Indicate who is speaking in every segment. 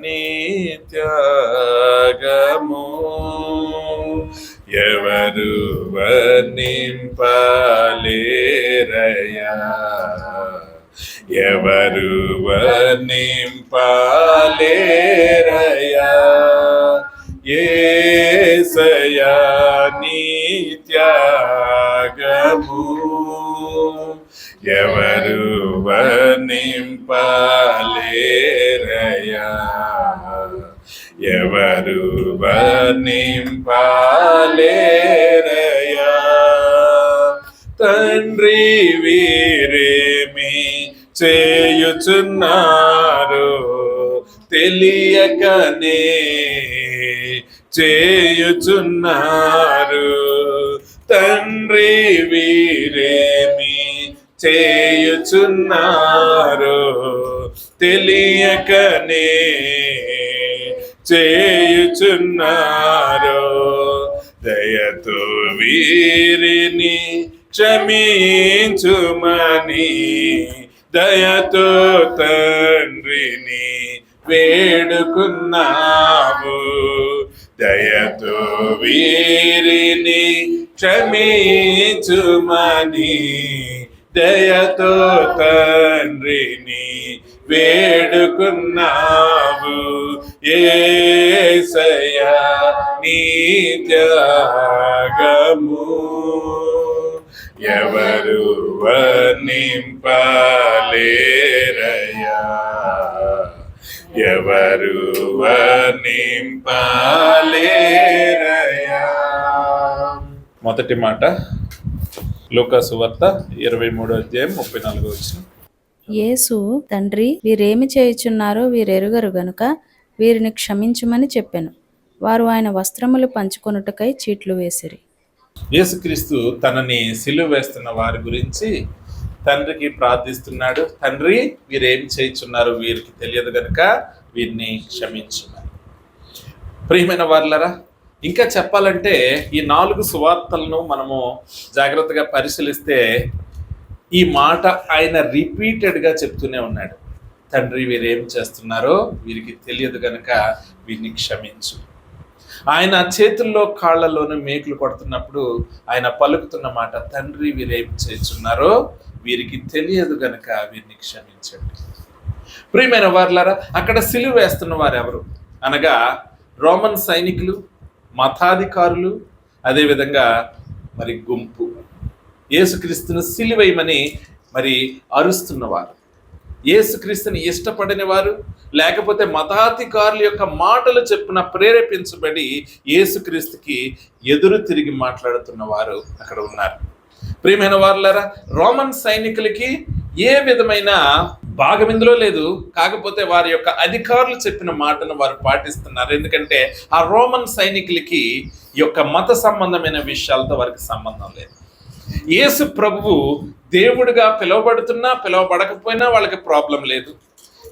Speaker 1: నీ త్యాగము ఎవరు వర్ణింపలేరయ్యా, ఎవరు వర్ణింపలేరయ్యా. యేసయ్యా నీ త్యాగము ఎవరు వర్ణింపలేరయ్యా, ఎవరు వర్ణింపలేరయ్యా. తండ్రి వీరేమి చేయుచున్నారు తెలియకనే చేయుచున్నారు. తండ్రి వీరేమి చేయుచున్నారు తెలియకనే చేయుచున్నారు. దయతో వీరిని క్షమించుమని దయతో తండ్రిని వేడుకున్నావు. దయతో వీరిని క్షమించుమని దయతో తండ్రిని వేడుకున్నావు. యేసయ్యా నీ త్యాగము ఎవరు వర్ణింపలేరయ్యా, ఎవరు వర్ణింపలేరయ్యా. మొదటి మాట లూకా సువార్త 23:34.
Speaker 2: యేసు తండ్రి వీరేమి చేయుచున్నారో వీరెరుగరు గనుక వీరిని క్షమించుమని చెప్పెను. వారు ఆయన వస్త్రములు పంచుకొనుటకై చీట్లు వేసిరి.
Speaker 1: యేసుక్రీస్తు తనని సిలువ వేస్తున్న వారి గురించి తండ్రికి ప్రార్థిస్తున్నాడు. తండ్రి వీరేం చేయుచున్నారు వీరికి తెలియదు గనుక వీరిని క్షమించుమని. ప్రియమైన వారులారా, ఇంకా చెప్పాలంటే ఈ 4 సువార్తలను మనము జాగ్రత్తగా పరిశీలిస్తే ఈ మాట ఆయన రిపీటెడ్గా చెప్తూనే ఉన్నాడు. తండ్రి వీరేం చేస్తున్నారో వీరికి తెలియదు గనుక వీరిని క్షమించు. ఆయన చేతుల్లో కాళ్లలోనూ మేకులు కొడుతున్నప్పుడు ఆయన పలుకుతున్న మాట తండ్రి వీరేం చేస్తున్నారో వీరికి తెలియదు గనుక వీరిని క్షమించండి. ప్రియమైన వారులారా, అక్కడ సిలువ వేస్తున్న వారు ఎవరు అనగా రోమన్ సైనికులు, మతాధికారులు, అదేవిధంగా మరి గుంపు యేసుక్రీస్తును సిలువేయమని మరి అరుస్తున్నవారు, యేసుక్రీస్తుని ఇష్టపడని వారు, లేకపోతే మతాధికారుల యొక్క మాటలు చెప్పున ప్రేరేపించబడి యేసుక్రీస్తుకి ఎదురు తిరిగి మాట్లాడుతున్న వారు అక్కడ ఉన్నారు. ప్రియమైన వారులారా, రోమన్ సైనికులకి ఏ విధమైన భాగం ఇందులో లేదు. కాకపోతే వారి యొక్క అధికారులు చెప్పిన మాటను వారు పాటిస్తున్నారు. ఎందుకంటే ఆ రోమన్ సైనికులకి ఈ యొక్క మత సంబంధమైన విషయాలతో వారికి సంబంధం లేదు. యేసు ప్రభువు దేవుడిగా పిలువబడుతున్నా పిలువబడకపోయినా వాళ్ళకి ప్రాబ్లం లేదు.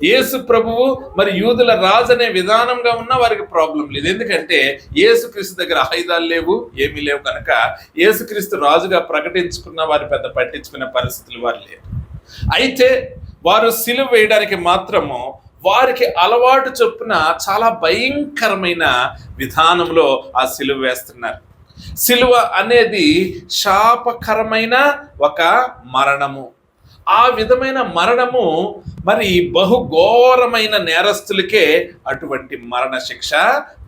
Speaker 1: యేసు ప్రభువు మరి యూదుల రాజు అనే విధానంగా ఉన్నా వారికి ప్రాబ్లం లేదు. ఎందుకంటే యేసుక్రీస్తు దగ్గర ఆయుధాలు లేవు, ఏమీ లేవు కనుక యేసుక్రీస్తు రాజుగా ప్రకటించుకున్న వారు పెద్ద పట్టించుకునే పరిస్థితులు వారు లేరు. అయితే వారు సిలువ వేయడానికి మాత్రము వారికి అలవాటు చొప్పున చాలా భయంకరమైన విధానంలో ఆ సిలువ వేస్తున్నారు. సిలువ అనేది శాపకరమైన ఒక మరణము. ఆ విధమైన మరణము మరి బహుఘోరమైన నేరస్తులకే అటువంటి మరణ శిక్ష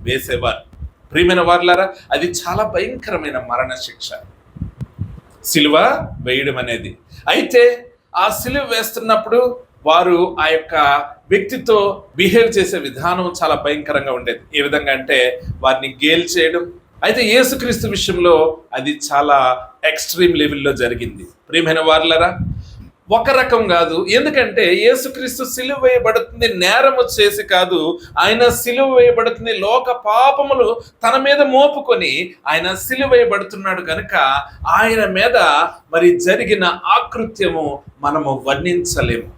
Speaker 1: వేసేవారు. ప్రియమైన వారులారా, అది చాలా భయంకరమైన మరణ శిక్ష సిలువ వేయడం అనేది. అయితే ఆ సిలువ వేస్తున్నప్పుడు వారు ఆ యొక్క వ్యక్తితో బిహేవ్ చేసే విధానం చాలా భయంకరంగా ఉండేది. ఏ విధంగా అంటే వారిని గేల్ చేయడం. అయితే యేసుక్రీస్తు విషయంలో అది చాలా ఎక్స్ట్రీమ్ లెవెల్లో జరిగింది. ప్రియమైన వారులారా, ఒక రకం కాదు. ఎందుకంటే యేసుక్రీస్తు సిలువ వేయబడుతుంది నేరము చేసి కాదు, ఆయన సిలువ వేయబడుతుంది లోక పాపములు తన మీద మోపుకొని ఆయన సిలువ వేయబడుతున్నాడు కనుక ఆయన మీద మరి జరిగిన ఆకృత్యము మనము వర్ణించలేము.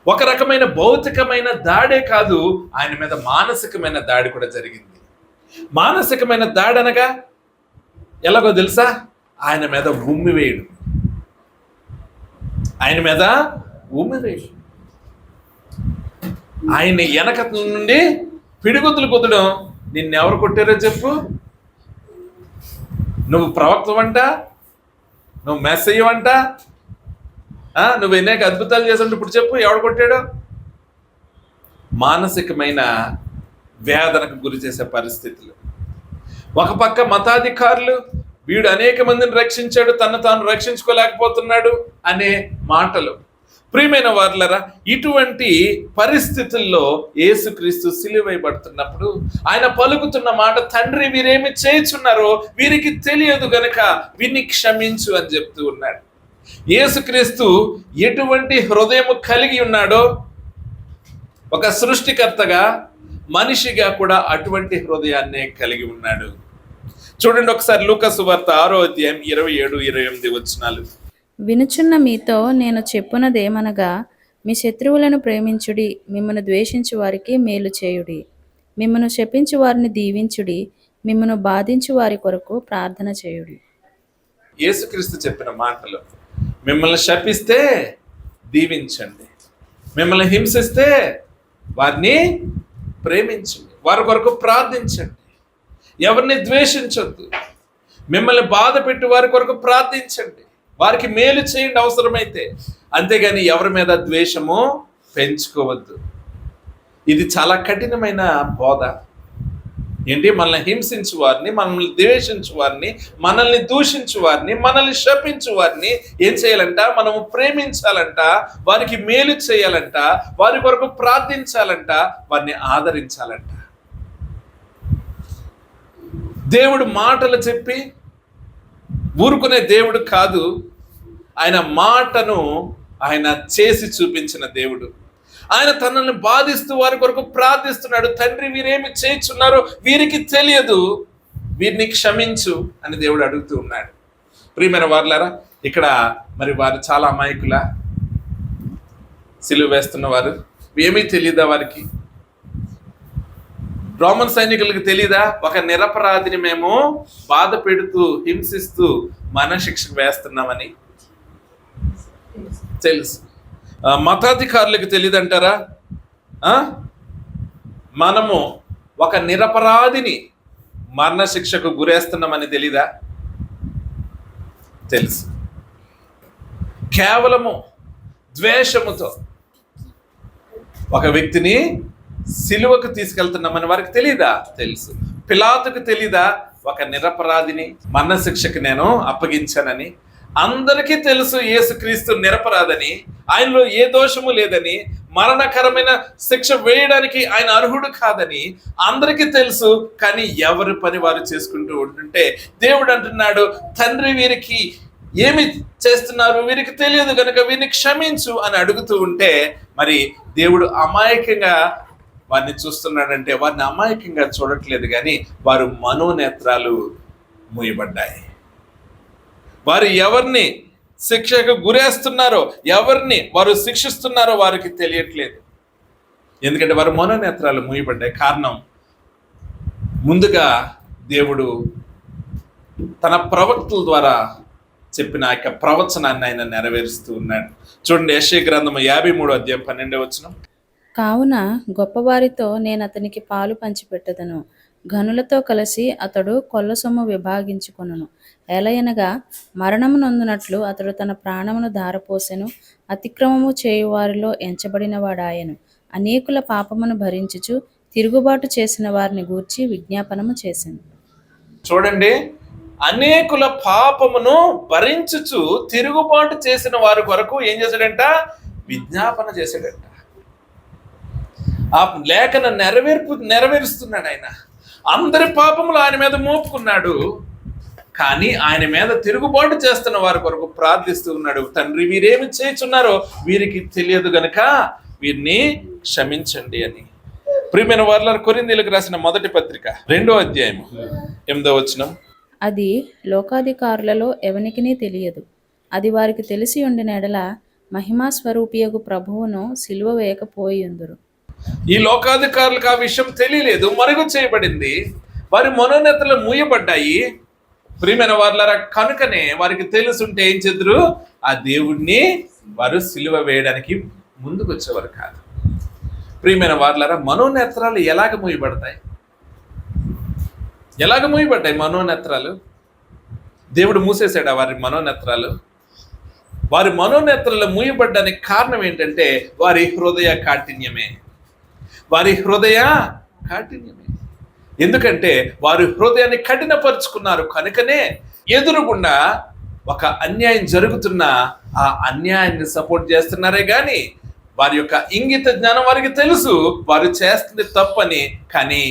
Speaker 1: ఒక రకమైన భౌతికమైన దాడే కాదు, ఆయన మీద మానసికమైన దాడి కూడా జరిగింది. మానసికమైన దాడి అనగా ఎలాగో తెలుసా? ఆయన మీద ఉమ్మివేయడం. ఆయన మీద ఉమ్మివేయడం. ఆయన వెనక నుండి పిడిగుద్దులు కుదడం. నిన్నెవరు కొట్టారో చెప్పు? నువ్వు ప్రవక్తవంట, నువ్వు మెస్సయ్యవంట, నువ్వు అనేక అద్భుతాలు చేసావు. ఇప్పుడు చెప్పు, ఎవడు కొట్టాడు? మానసికమైన వేదనకు గురి చేసే పరిస్థితులు. ఒక పక్క మతాధికారులు, వీడు అనేక మందిని రక్షించాడు, తను తాను రక్షించుకోలేకపోతున్నాడు అనే మాటలు. ప్రియమైన వారులారా, ఇటువంటి పరిస్థితుల్లో యేసుక్రీస్తు సిలువైబడుతున్నప్పుడు ఆయన పలుకుతున్న మాట, తండ్రి వీరేమి చేయుచున్నారో వీరికి తెలియదు గనుక వీరిని క్షమించు అని చెప్తూ ఉన్నాడు. యేసుక్రీస్తు ఎటువంటి హృదయము కలిగి ఉన్నాడో, ఒక సృష్టికర్తగా మనిషిగా కూడా అటువంటి హృదయాన్నే కలిగి ఉన్నాడు. చూడండి ఒకసారి లూకా సువార్త 6వ అధ్యాయం 27-28 వచనాలు.
Speaker 2: వినుచున్న మీతో నేను చెప్పునదేమనగా, మీ శత్రువులను ప్రేమించుడి, మిమ్మను ద్వేషించు వారికి మేలు చేయుడి, మిమ్మను శపించు వారిని దీవించుడి, మిమ్మను బాధించు వారి కొరకు ప్రార్థన చేయుడి.
Speaker 1: యేసుక్రీస్తు చెప్పిన మాటలు, మిమ్మల్ని శపిస్తే దీవించండి, మిమ్మల్ని హింసిస్తే వారిని ప్రేమించండి, వారి కొరకు ప్రార్థించండి, ఎవరిని ద్వేషించొద్దు, మిమ్మల్ని బాధ పెట్టి వారి కొరకు ప్రార్థించండి, వారికి మేలు చేయండి అవసరమైతే, అంతేగాని ఎవరి మీద ద్వేషము పెంచుకోవద్దు. ఇది చాలా కఠినమైన బోధ. ఏంటి? మనల్ని హింసించు వారిని, మనల్ని ద్వేషించు వారిని, మనల్ని దూషించు వారిని, మనల్ని శపించు వారిని ఏం చేయాలంట? మనము ప్రేమించాలంట, వారికి మేలు చేయాలంట, వారి కొరకు ప్రార్థించాలంట, వారిని ఆదరించాలంట. దేవుడు మాటలు చెప్పి ఊరుకునే దేవుడు కాదు, ఆయన మాటను ఆయన చేసి చూపించిన దేవుడు. ఆయన తనని బాధిస్తూ వారి కొరకు ప్రార్థిస్తున్నాడు. తండ్రి వీరేమి చేయుచున్నారో వీరికి తెలియదు, వీరిని క్షమించు అని దేవుడు అడుగుతూ ఉన్నాడు. ప్రియమైన వారులారా, ఇక్కడ మరి వారు చాలా అమాయకుల, సిలువ వేస్తున్న వారు, ఏమీ తెలియదా వారికి? రోమన్ సైనికులకు తెలీదా? ఒక నిరపరాధిని మేము బాధ పెడుతూ హింసిస్తూ మరణశిక్షకు వేస్తున్నామని తెలుసు. మతాధికారులకు తెలియదంటారా? మనము ఒక నిరపరాధిని మరణశిక్షకు గురేస్తున్నామని తెలీదా? తెలుసు. కేవలము ద్వేషముతో ఒక వ్యక్తిని సిలువకు తీసుకెళ్తున్నామని వారికి తెలీదా? తెలుసు. పిలాతుకు తెలీదా? ఒక నిరపరాధిని మరణశిక్షకు నేను అప్పగించానని. అందరికీ తెలుసు యేసుక్రీస్తు నిరపరాధని, ఆయనలో ఏ దోషము లేదని, మరణకరమైన శిక్ష వేయడానికి ఆయన అర్హుడు కాదని అందరికీ తెలుసు. కానీ ఎవరి పని వారు చేసుకుంటూ ఉంటుంటే దేవుడు అంటున్నాడు, తండ్రి వీరికి ఏమి చేస్తున్నారు వీరికి తెలియదు కనుక వీరిని క్షమించు అని అడుగుతూ ఉంటే, మరి దేవుడు అమాయకంగా వారిని చూస్తున్నాడంటే వారిని అమాయకంగా చూడట్లేదు, కానీ వారు మనోనేత్రాలు మూయబడ్డాయి. వారు ఎవరిని శిక్షకు గురేస్తున్నారో, ఎవరిని వారు శిక్షిస్తున్నారో వారికి తెలియట్లేదు. ఎందుకంటే వారు మనోనేత్రాలు మూయబడ్డాయి. కారణం, ముందుగా దేవుడు తన ప్రవక్తల ద్వారా చెప్పిన ఆ యొక్క ప్రవచనాన్ని ఆయన నెరవేరుస్తూ ఉన్నాడు. చూడండి, యెషయా గ్రంథము 53వ అధ్యాయం 12వ వచనం.
Speaker 2: కావున గొప్పవారితో నేను అతనికి పాలు పంచిపెట్టదను, ఘనులతో కలిసి అతడు కొల్ల సొమ్ము విభాగించుకొనును. ఎలయనగా మరణము నొందునట్లు అతడు తన ప్రాణమును ధారపోసెను, అతిక్రమము చేయువారిలో ఎంచబడిన వాడాయను. అనేకుల పాపమును భరించుచు తిరుగుబాటు చేసిన వారిని గూర్చి విజ్ఞాపనము చేసెను.
Speaker 1: చూడండి, అనేకుల పాపమును భరించుచు తిరుగుబాటు చేసిన వారి కొరకు ఏం చేశాడంట? విజ్ఞాపన చేశాడంట. ఆ లేఖన నెరవేరుస్తున్నాడు ఆయన. అందరి పాపములు ఆయన మీద మోపుకున్నాడు, కానీ ఆయన మీద తిరుగుబాటు చేస్తున్న వారి కొరకు ప్రార్థిస్తూ ఉన్నాడు. తండ్రి వీరేమి చేయుచున్నారో వీరికి తెలియదు గనుక వీరిని క్షమించండి అని. ప్రియమైన వారులారా, కొరింథీయులకు రాసిన మొదటి పత్రిక 2వ అధ్యాయం 8వ వచనం.
Speaker 2: అది లోకాధికారులలో ఎవనికినీ తెలియదు, అది వారికి తెలిసి ఉండిన ఎడల మహిమా స్వరూపియగు ప్రభువును సిలువ వేయకపోయిందురు.
Speaker 1: ఈ లోకాధికారులకు ఆ విషయం తెలియలేదు, మరుగు చేయబడింది, వారి మనోనేత్రాలు మూయబడ్డాయి. ప్రియమైన వారులారా, కనుకనే వారికి తెలుసుంటే ఏం చెదురు? ఆ దేవుణ్ణి వారు సిలువ వేయడానికి ముందుకు వచ్చేవారు కాదు. ప్రియమైన వారలారా, మనోనేత్రాలు ఎలాగ మూయబడతాయి? ఎలాగ మూయబడ్డాయి మనోనేత్రాలు? దేవుడు మూసేశాడు వారి మనోనేత్రాలు. వారి మనోనేత్రాలు మూయబడ్డానికి కారణం ఏంటంటే వారి హృదయ కాఠిన్యమే. వారి హృదయ కాఠిన్యమే. ఎందుకంటే వారి హృదయాన్ని కఠినపరుచుకున్నారు కనుకనే ఎదురుగుండా ఒక అన్యాయం జరుగుతున్న ఆ అన్యాయాన్ని సపోర్ట్ చేస్తున్నారే గాని వారి యొక్క ఇంగిత జ్ఞానం వారికి తెలుసు వారు చేస్తుంది తప్పని, కానీ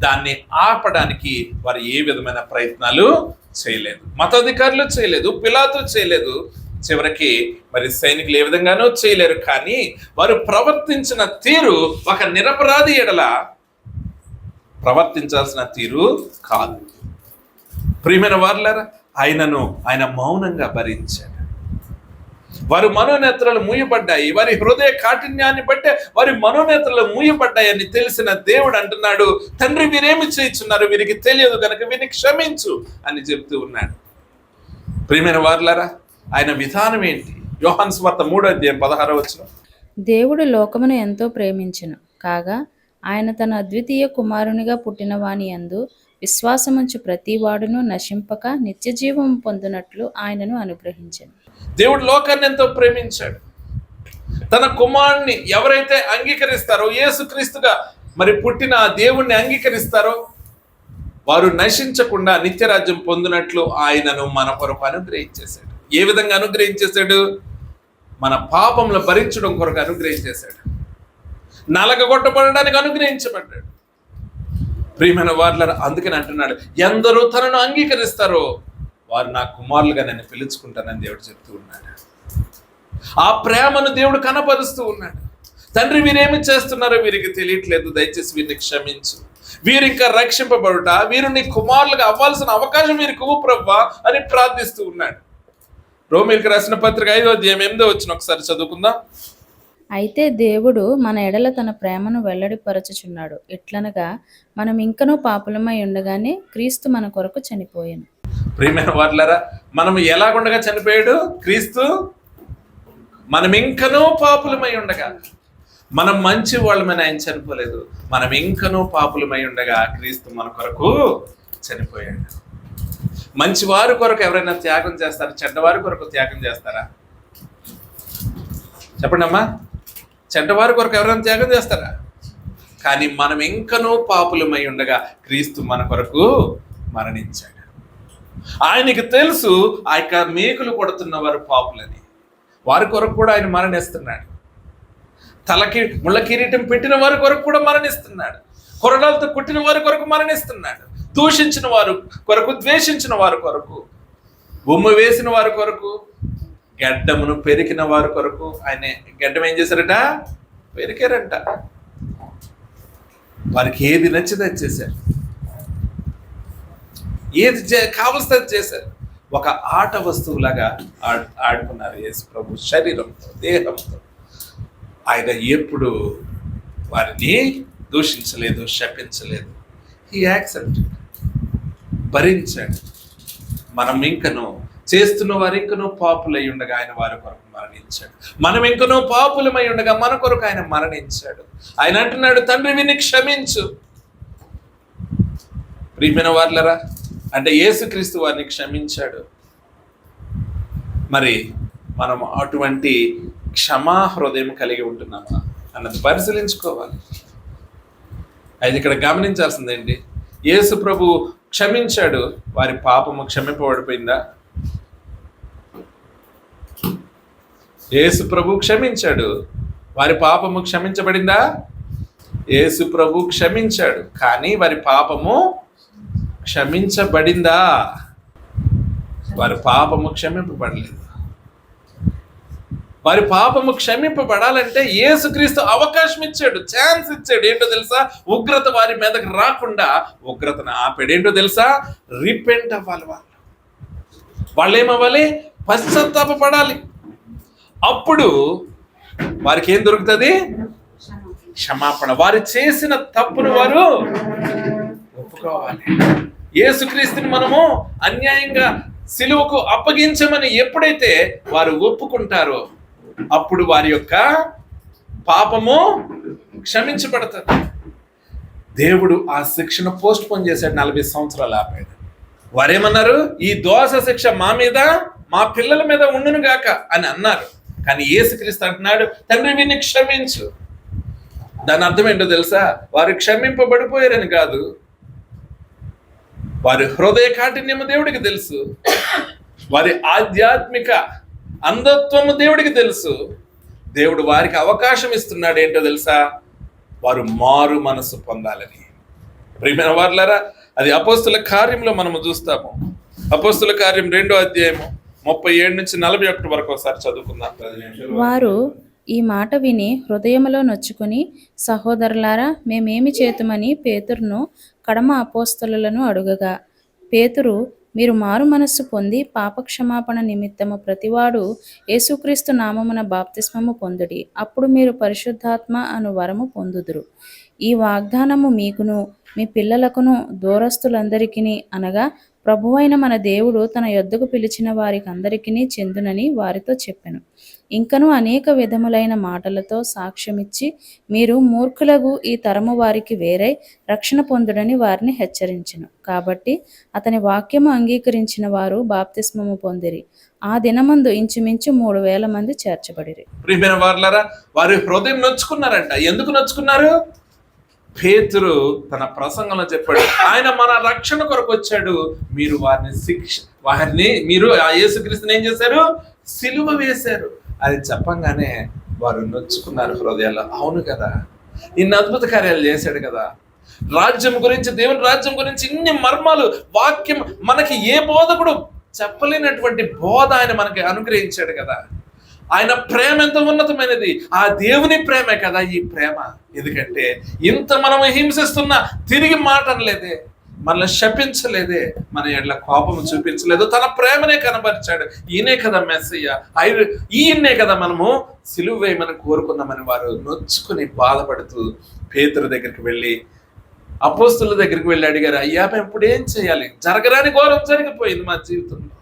Speaker 1: దాన్ని ఆపడానికి వారు ఏ విధమైన ప్రయత్నాలు చేయలేదు. మతాధికారులు చేయలేదు, పిలాతు చేయలేదు, చివరికి మరి సైనికులు ఏ విధంగానూ చేయలేరు. కానీ వారు ప్రవర్తించిన తీరు ఒక నిరపరాధి ఎడల ప్రవర్తించాల్సిన తీరు కాదు. ప్రియమైన వారలారా, ఆయన మౌనంగా భరించాడు. వారి మనోనేత్రాలు మూయబడ్డాయి. వారి హృదయ కాఠిన్యాన్ని బట్టే వారి మనోనేత్రాలు మూయబడ్డాయని తెలిసిన దేవుడు అంటున్నాడు, తండ్రి వీరేమి చేయుచున్నారు, వీరికి తెలియదు కనుక వీరిని క్షమించు అని చెప్తూ ఉన్నాడు. ప్రియమైన వారలారా, ఆయన విధానం ఏంటి? యోహాను సువార్త 3:16.
Speaker 2: దేవుడు లోకమును ఎంతో ప్రేమించెను కాగా ఆయన తన అద్వితీయ కుమారునిగా పుట్టిన వాని యందు విశ్వాసముంచు ప్రతి వాడును నశింపక నిత్య జీవం పొందునట్లు ఆయనను అనుగ్రహించెను.
Speaker 1: దేవుడు లోకాన్ని ఎంతో ప్రేమించాడు. తన కుమారుణ్ణి ఎవరైతే అంగీకరిస్తారో, యేసుక్రీస్తుగా మరి పుట్టిన ఆ దేవుణ్ణి అంగీకరిస్తారో వారు నశించకుండా నిత్యరాజ్యం పొందినట్లు ఆయనను మన కొరకు అనుగ్రహించేశాడు. ఏ విధంగా అనుగ్రహించేశాడు? మన పాపములు భరించడం కొరకు అనుగ్రహించేశాడు. నలగగొట్టబడడానికి అనుగ్రహించబడ్డాడు. ప్రియమైన వారలారా, అందుకని అంటున్నాడు, ఎందరూ తనను అంగీకరిస్తారో వారు నా కుమారులుగా నన్ను పిలుచుకుంటానని దేవుడు చెప్తూ ఉన్నాడు. ఆ ప్రేమను దేవుడు కనపరుస్తూ ఉన్నాడు. తండ్రి వీరేమి చేస్తున్నారో వీరికి తెలియట్లేదు, దయచేసి వీరిని క్షమించు, వీరు ఇంకా రక్షింపబడుట, వీరు నీ కుమారులుగా అవ్వాల్సిన అవకాశం వీరికి ఇవ్వు ప్రభువా అని ప్రార్థిస్తూ ఉన్నాడు. రోమీయులకు రాసిన పత్రిక 5:8 ఒకసారి చదువుకుందాం.
Speaker 2: అయితే దేవుడు మన ఎడల తన ప్రేమను వెల్లడిపరచుచున్నాడు, ఎట్లనగా మనం ఇంకనూ పాపులమై ఉండగానే క్రీస్తు మన కొరకు చనిపోయాను.
Speaker 1: ప్రియమైన వారలారా, మనం ఎలాగుండగా చనిపోయాడు క్రీస్తు? మనం ఇంకనూ పాపులమై ఉండగా, మనం మంచి వాళ్ళమని ఆయన చనిపోలేదు, మనం ఇంకనూ పాపులమై ఉండగా క్రీస్తు మన కొరకు చనిపోయాడు. మంచి వారి కొరకు ఎవరైనా త్యాగం చేస్తారా? చెడ్డవారి కొరకు త్యాగం చేస్తారా? చెప్పండి అమ్మా, చెడ్డవారి కొరకు ఎవరైనా త్యాగం చేస్తారా? కానీ మనం ఇంకనూ పాపులమై ఉండగా క్రీస్తు మన కొరకు మరణించాడు. ఆయనకి తెలుసు ఆ యొక్క మేకులు కొడుతున్న వారు పాపులని, వారి కొరకు కూడా ఆయన మరణిస్తున్నాడు. తలకి ముళ్ళ కిరీటం పెట్టిన వారి కొరకు కూడా మరణిస్తున్నాడు. కొరడాలతో కుట్టిన వారి కొరకు మరణిస్తున్నాడు. దూషించిన వారు కొరకు, ద్వేషించిన వారి కొరకు, బొమ్మ వేసిన వారి కొరకు, గడ్డమును పెరికిన వారి కొరకు. ఆయన గడ్డం ఏం చేశారట? పెరికారంట. వారికి ఏది నచ్చితే అది చేశారు, ఏది కావలసినది చేశారు. ఒక ఆట వస్తువులాగా ఆడుకున్నారు యేసు ప్రభు శరీరంతో, దేహంతో. ఆయన ఎప్పుడు వారిని దూషించలేదు, శపించలేదు. హీ యాక్సెప్టెడ్, భరించాడు. మనం ఇంకనూ చేస్తున్న వారు ఇంకనూ పాపులై ఉండగా ఆయన వారి కొరకు మరణించాడు. మనం ఇంకనూ పాపులమై ఉండగా మన కొరకు ఆయన మరణించాడు. ఆయన అంటున్నాడు, తండ్రి వీరిని క్షమించు. ప్రియమైన వారలారా, అంటే యేసుక్రీస్తు వారిని క్షమించాడు. మరి మనం అటువంటి క్షమా హృదయం కలిగి ఉంటున్నామా అన్నది పరిశీలించుకోవాలి. అయితే ఇక్కడ గమనించాల్సిందేంటి? యేసు ప్రభు క్షమించాడు, వారి పాపము క్షమింపబడిపోయిందా? యేసు ప్రభు క్షమించాడు, వారి పాపము క్షమించబడిందా? యేసు ప్రభు క్షమించాడు, కానీ వారి పాపము క్షమించబడిందా? వారి పాపము క్షమింపబడలేదు. వారి పాపము క్షమింపబడాలంటే యేసుక్రీస్తు అవకాశం ఇచ్చాడు, ఛాన్స్ ఇచ్చాడు. ఏంటో తెలుసా? ఉగ్రత వారి మీదకి రాకుండా ఉగ్రతను ఆపాడు. ఏంటో తెలుసా? రిపెంట్ అవ్వాలి. వాళ్ళు ఏమవ్వాలి? పశ్చాత్తాపపడాలి. అప్పుడు వారికి ఏం దొరుకుతుంది? క్షమాపణ. వారు చేసిన తప్పును వారు ఒప్పుకోవాలి. యేసుక్రీస్తుని మనము అన్యాయంగా సిలువకు అప్పగించమని ఎప్పుడైతే వారు ఒప్పుకుంటారో అప్పుడు వారి యొక్క పాపము క్షమించబడుతుంది. దేవుడు ఆ శిక్షను పోస్ట్ పోన్ చేశాడు, 40 సంవత్సరాలు ఆపాడు. వారేమన్నారు? ఈ దోష శిక్ష మా మీద, మా పిల్లల మీద ఉండును గాక అని అన్నారు. కానీ యేసుక్రీస్తు అంటున్నాడు, తండ్రి వీరిని క్షమించు. దాని అర్థం ఏంటో తెలుసా? వారు క్షమింపబడిపోయారని కాదు, వారి హృదయ కాఠిన్యము దేవుడికి తెలుసు, వారి ఆధ్యాత్మిక అంధత్వము దేవుడికి తెలుసు. దేవుడు వారికి అవకాశం ఇస్తున్నాడు. ఏంటో తెలుసా? వారు మారు మనసు పొందాలని. ప్రియమైన వారులారా, అది అపోస్తుల కార్యంలో మనము చూస్తాము. అపోస్తుల కార్యం 2వ అధ్యాయము 37 నుంచి 41 వరకు ఒకసారి చదువుకుందాం.
Speaker 2: వారు ఈ మాట విని హృదయములో నొచ్చుకుని, సహోదరులారా, మేమేమి చేతుమని పేతురును కడమ అపోస్తలులను అడుగగా, పేతురు, మీరు మారు మనస్సు పొంది పాపక్షమాపణ నిమిత్తము ప్రతివాడు యేసుక్రీస్తు నామమున బాప్తిస్మము పొందుడి, అప్పుడు మీరు పరిశుద్ధాత్మ అను వరము పొందుదురు. ఈ వాగ్దానము మీకును మీ పిల్లలకును దూరస్తులందరికీ, అనగా ప్రభువైన మన దేవుడు తన యొద్దకు పిలిచిన వారికి అందరికీ చెందునని వారితో చెప్పెను. ఇంకను అనేక విధములైన మాటలతో సాక్ష్యమిచ్చి, మీరు మూర్ఖులగు ఈ తరము వారికి వేరై రక్షణ పొందుడని వారిని హెచ్చరించెను. కాబట్టి అతని వాక్యము అంగీకరించిన వారు బాప్తిస్మము పొందిరి. ఆ దినమందు ఇంచుమించు 3,000 మంది చేర్చబడిరి.
Speaker 1: ప్రియమైన వారులారా, వారి హృదయం నొచ్చుకున్నారంట. ఎందుకు నొచ్చుకున్నారు? పేతురు తన ప్రసంగంలో చెప్పాడు, ఆయన మన రక్షణ కొరకు వచ్చాడు, మీరు మీరు ఆ యేసుక్రీస్తుని ఏం చేశారు? సిలువ వేశారు. అది చెప్పంగానే వారు నొచ్చుకున్నారు హృదయాల్లో. అవును కదా, ఇన్ని అద్భుత కార్యాలు చేశాడు కదా, రాజ్యం గురించి, దేవుని రాజ్యం గురించి ఇన్ని మర్మాలు, వాక్యం మనకి ఏ బోధకుడు చెప్పలేనటువంటి బోధ ఆయన మనకి అనుగ్రహించాడు కదా. ఆయన ప్రేమ ఎంత ఉన్నతమైనది, ఆ దేవుని ప్రేమే కదా ఈ ప్రేమ. ఎందుకంటే ఇంత మనం హింసిస్తున్నా తిరిగి మాట అనలేదే, మనల్ని శపించలేదే, మన ఎడ్ల కోపం చూపించలేదు, తన ప్రేమనే కనబరిచాడు. ఈయనే కదా మెస్సయ్య, ఈయన్నే కదా మనము సిలువ వేయమని కోరుకున్నామని వారు నొచ్చుకుని బాధపడుతూ పేతురు దగ్గరికి వెళ్ళి, అపోస్తుల దగ్గరికి వెళ్ళి అడిగారు, అయ్యా మేము ఇప్పుడు ఏం చేయాలి? జరగరాని ఘోరం జరిగిపోయింది మా జీవితంలో,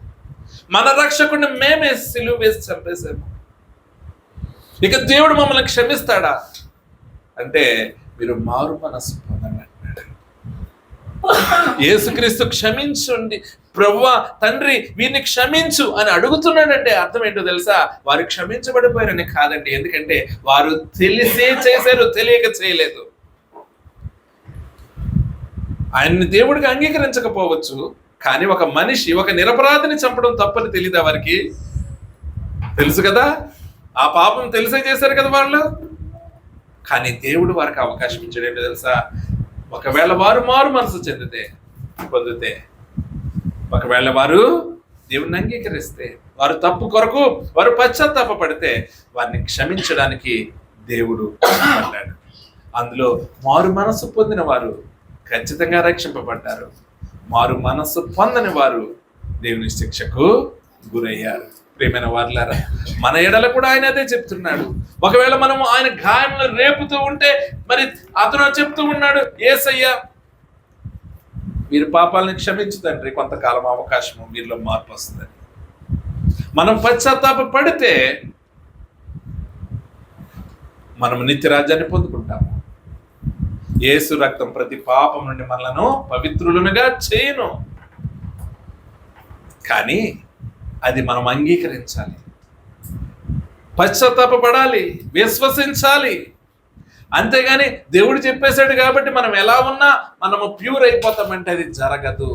Speaker 1: మన రక్షకుడిని మేమే సిలువ వేసి చంపేశాము, ఇక దేవుడు మమ్మల్ని క్షమిస్తాడా అంటే, మీరు మారు మనసు పొందండి అన్నాడు. యేసుక్రీస్తు క్షమించండి ప్రభువా, తండ్రి వీరిని క్షమించు అని అడుగుతున్నాడంటే అర్థం ఏంటో తెలుసా? వారు క్షమించబడిపోయారని కాదండి. ఎందుకంటే వారు తెలిసే చేశారు, తెలియక చేయలేదు. ఆయన్ని దేవుడికి అంగీకరించకపోవచ్చు, కానీ ఒక మనిషి, ఒక నిరపరాధిని చంపడం తప్పని తెలియదా వారికి? తెలుసు కదా, ఆ పాపం తెలిసే చేశారు కదా వాళ్ళు. కానీ దేవుడు వారికి అవకాశం ఇచ్చాడు. ఏంటో తెలుసా? ఒకవేళ వారు మారు మనసు పొందితే, ఒకవేళ వారు దేవుణ్ణి అంగీకరిస్తే, వారు తప్పు కొరకు వారు పశ్చాత్తాప పడితే, వారిని క్షమించడానికి దేవుడు పడ్డాడు. అందులో మారు మనసు పొందిన వారు ఖచ్చితంగా రక్షింపబడ్డారు. మారు మనసు పొందని వారు దేవుని శిక్షకు గురయ్యారు. ప్రియమైన వారులారా, మన ఎడల కూడా ఆయన అదే చెప్తున్నాడు. ఒకవేళ మనము ఆయన గాయములు రేపుతూ ఉంటే, మరి అతను చెప్తూ ఉన్నాడు, యేసయ్య మీరు పాపాలను క్షమించు తండ్రి, కొంతకాలం అవకాశము, మీరులో మార్పు వస్తుందని. మనం పశ్చాత్తాప పడితే మనం నిత్య రాజ్యాన్ని పొందుకుంటాము. యేసు రక్తం ప్రతి పాపం నుండి మనలను పవిత్రులుగా చేయను. కానీ అది మనం అంగీకరించాలి, పశ్చాత్తాపపడాలి, విశ్వసించాలి. అంతేగాని దేవుడు చెప్పేశాడు కాబట్టి మనం ఎలా ఉన్నా మనము ప్యూర్ అయిపోతామంటే అది జరగదు.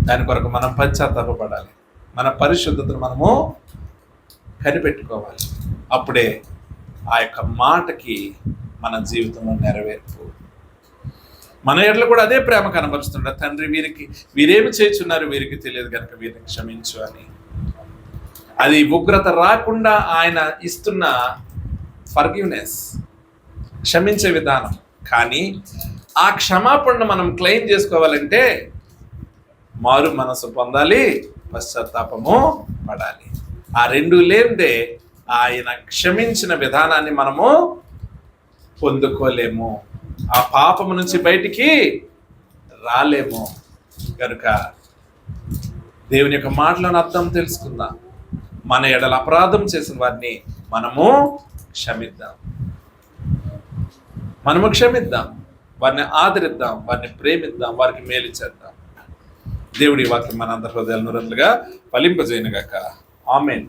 Speaker 1: దాని కొరకు మనం పశ్చాత్తాపపడాలి, మన పరిశుద్ధతను మనము కనిపెట్టుకోవాలి. అప్పుడే ఆ యొక్క మాటకి మన జీవితంలో నెరవేర్పు. మన ఎడల కూడా అదే ప్రేమ కనబరుస్తుండ, తండ్రి వీరేమి చేస్తున్నారు, వీరికి తెలియదు కనుక వీరిని క్షమించు అని. అది ఉగ్రత రాకుండా ఆయన ఇస్తున్న ఫర్గివ్నెస్, క్షమించే విధానం. కానీ ఆ క్షమాపణను మనం క్లెయిమ్ చేసుకోవాలంటే మారు మనసు పొందాలి, పశ్చాత్తాపము పడాలి. ఆ రెండు లేనిదే ఆయన క్షమించిన విధానాన్ని మనము పొందుకోలేము, ఆ పాపము నుంచి బయటికి రాలేము. కనుక దేవుని యొక్క మాటలను అర్థం తెలుసుకుందాం. మన ఎడల అపరాధం చేసిన వారిని మనము క్షమిద్దాం. వారిని ఆదరిద్దాం, వారిని ప్రేమిద్దాం, వారికి మేలు చేద్దాం. దేవుడి వాక్యం మనందరి హృదయాలను ఫలింపజేయనుగాక. ఆమేన్.